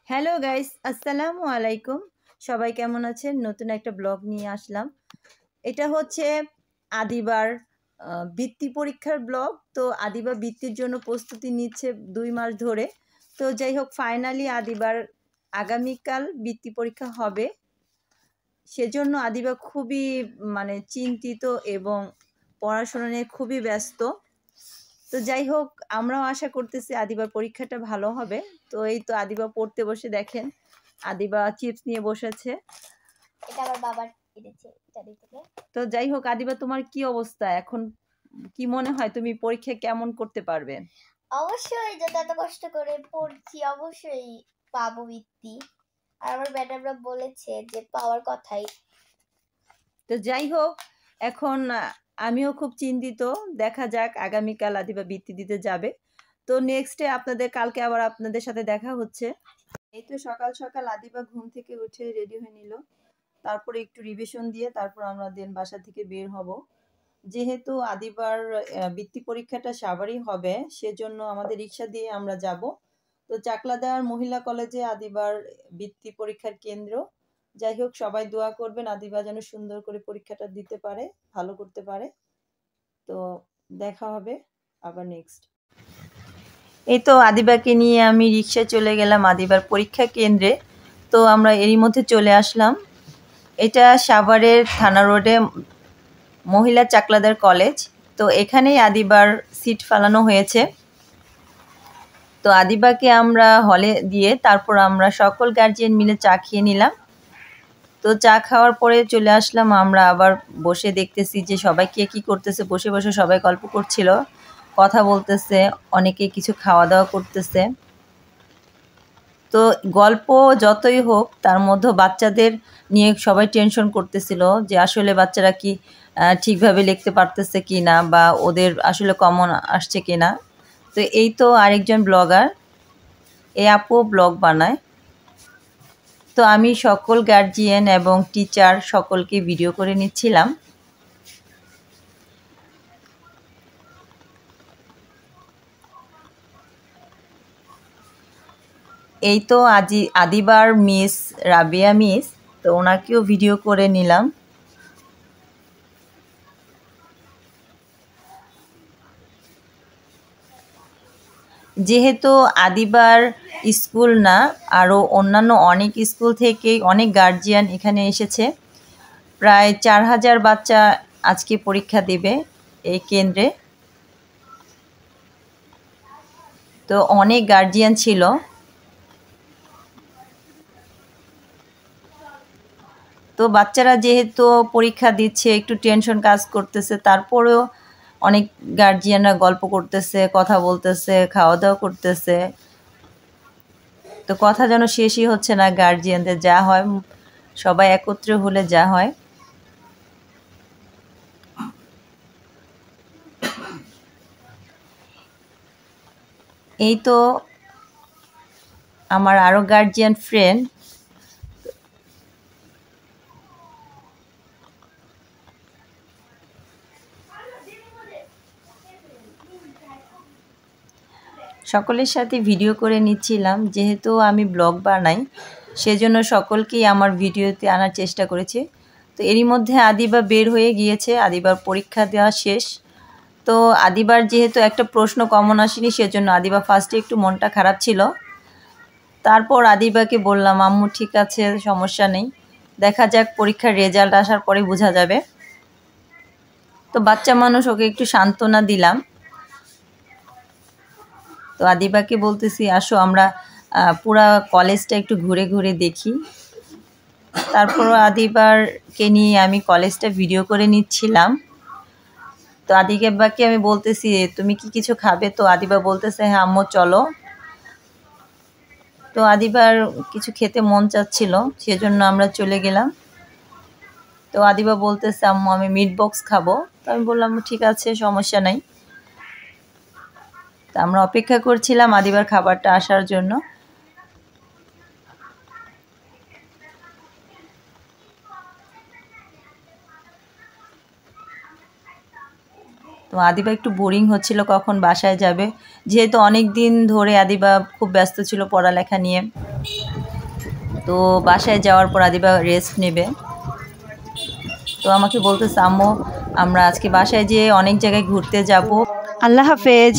Hello guys, আসসালামু আলাইকুম। সবাই কেমন আছেন? নতুন একটা ব্লগ নিয়ে আসলাম। এটা হচ্ছে আদিবার বৃত্তি পরীক্ষার ব্লগ। তো আদিবা বৃত্তির জন্য প্রস্তুতি নিচ্ছে 2 মাস ধরে। তো যাই হোক, ফাইনালি আদিবার আগামীকাল বৃত্তি পরীক্ষা হবে। সেজন্য আদিবা খুবই চিন্তিত এবং পড়াশোনা নিয়ে খুবই ব্যস্ত। তো যাই হোক, আমরাও আশা করতেছি আদিবার পরীক্ষাটা ভালো হবে। তো এই তো আদিবা পড়তে বসে, দেখেন আদিবা চিপস নিয়ে বসেছে। এটা আমার বাবার কিনেছে ইত্যাদি থেকে। তো যাই হোক, আদিবা তোমার কি অবস্থা এখন? কি মনে হয় তুমি পরীক্ষা কেমন করতে পারবে? অবশ্যই, যত এত কষ্ট করে পড়ছি অবশ্যই পাবো বৃত্তি। আর আমার ম্যাডামরা বলেছে যে পাওয়ার কথাই। তো যাই হোক, এখন আমিও খুব চিন্তিত। দেখা যাক, আগামীকাল আদিবা বৃত্তি দিতে যাবে। তো নেক্সটে কালকে আবার আপনাদের সাথে দেখা হচ্ছে। এই তো সকাল সকাল আদিবা ঘুম থেকে উঠে রেডি হয়ে নিল। তারপরে একটু রিভিশন দিয়ে তারপর আমরা বাসা থেকে বের হব। যেহেতু আদিবার বৃত্তি পরীক্ষাটা সাভারেই হবে, সেজন্য আমাদের রিক্সা দিয়ে আমরা যাব। তো চাকলাদার মহিলা কলেজে আদিবার বৃত্তি পরীক্ষার কেন্দ্র। যাই হোক, সবাই দোয়া করবেন আদিবা যেন সুন্দর করে পরীক্ষাটা দিতে পারে, ভালো করতে পারে। তো দেখা হবে আবার নেক্সট। এই তো আদিবাকে নিয়ে আমি রিক্সায় চলে গেলাম আদিবার পরীক্ষা কেন্দ্রে। তো আমরা এরই মধ্যে চলে আসলাম। এটা সাভারের থানা রোডে মহিলা চাকলাদার কলেজ। তো এখানেই আদিবার সিট ফালানো হয়েছে। তো আদিবাকে আমরা হলে দিয়ে তারপর আমরা সকল গার্জিয়ান মিলে চা খেয়ে নিলাম। তো চা খাওয়ার পরে চলে আসলাম আমরা আবার বসে দেখতেছি যে সবাই কে কী করতেছে। বসে বসে সবাই গল্প করছিল, কথা বলতেছে, অনেকে কিছু খাওয়া দাওয়া করতেছে। তো গল্প যতই হোক, তার মধ্যে বাচ্চাদের নিয়ে সবাই টেনশন করতেছিল যে আসলে বাচ্চারা কি ঠিকভাবে লিখতে পারতেছে কি না, বা ওদের আসলে কমন আসছে কি না। তো এই তো আরেকজন ব্লগার, এই আপু ব্লগ বানায়। তো আমি সকল গার্জিয়ান এবং টিচার সকলকে ভিডিও করে নিচ্ছিলাম। এই তো আদিবার মিস রাবিয়া মিস, তো ওনাকেও ভিডিও করে নিলাম। যেহেতু আদিবার স্কুল না, আরও অন্যান্য অনেক স্কুল থেকেই অনেক গার্জিয়ান এখানে এসেছে। প্রায় 4000 বাচ্চা আজকে পরীক্ষা দেবে এই কেন্দ্রে। তো অনেক গার্জিয়ান ছিল। তো বাচ্চারা যেহেতু পরীক্ষা দিচ্ছে, একটু টেনশন কাজ করতেছে, তারপরেও অনেক গার্জিয়ানরা গল্প করতেছে, কথা বলতেছে, খাওয়া দাওয়া করতেছে। তো কথা যেন শেষই হচ্ছে না গার্জিয়ানদের, যা হয় সবাই একত্রে হলে যা হয়। এই তো আমার আরও গার্জিয়ান ফ্রেন্ড। সকলের সাথে ভিডিও করে নিচ্ছিলাম। যেহেতু আমি ব্লগ বানাই, সেজন্য সকলকেই আমার ভিডিওতে আনার চেষ্টা করেছি। তো এরই মধ্যে আদিবা বের হয়ে গিয়েছে, আদিবার পরীক্ষা দেওয়া শেষ। তো আদিবার যেহেতু একটা প্রশ্ন কমন আসেনি, সেজন্য আদিবা ফার্স্টে একটু মনটা খারাপ ছিল। তারপর আদিবাকে বললাম, আম্মু ঠিক আছে, সমস্যা নেই, দেখা যাক, পরীক্ষার রেজাল্ট আসার পরে বোঝা যাবে। তো বাচ্চা মানুষ, ওকে একটু সান্ত্বনা দিলাম। তো আদিবাকে বলতেছি, আসো আমরা পুরা কলেজটা একটু ঘুরে ঘুরে দেখি। তারপর আদিবারকে নিয়ে আমি কলেজটা ভিডিও করে নিচ্ছিলাম। তো আদিবাকে আমি বলতেছি, তুমি কি কিছু খাবে? তো আদিবা বলতেছে, হ্যাঁ আম্মু চলো। তো আদিবার কিছু খেতে মন চাচ্ছিল, সেজন্য আমরা চলে গেলাম। তো আদিবা বলতেছে, আম্মু আমি মিট বক্স খাবো। তো আমি বললাম ঠিক আছে, সমস্যা নাই। তো আমরা অপেক্ষা করছিলাম আদিবার খাবারটা আসার জন্য। তো আদিবা একটু বোরিং হচ্ছিল কখন বাসায় যাবে, যেহেতু অনেক দিন ধরে আদিবা খুব ব্যস্ত ছিল পড়ালেখা নিয়ে। তো বাসায় যাওয়ার পর আদিবা রেস্ট নেবে। তো আমাকে বলতেছে আম্মু আমরা আজকে বাসায় যেয়ে অনেক জায়গায় ঘুরতে যাব। আল্লাহ হাফেজ।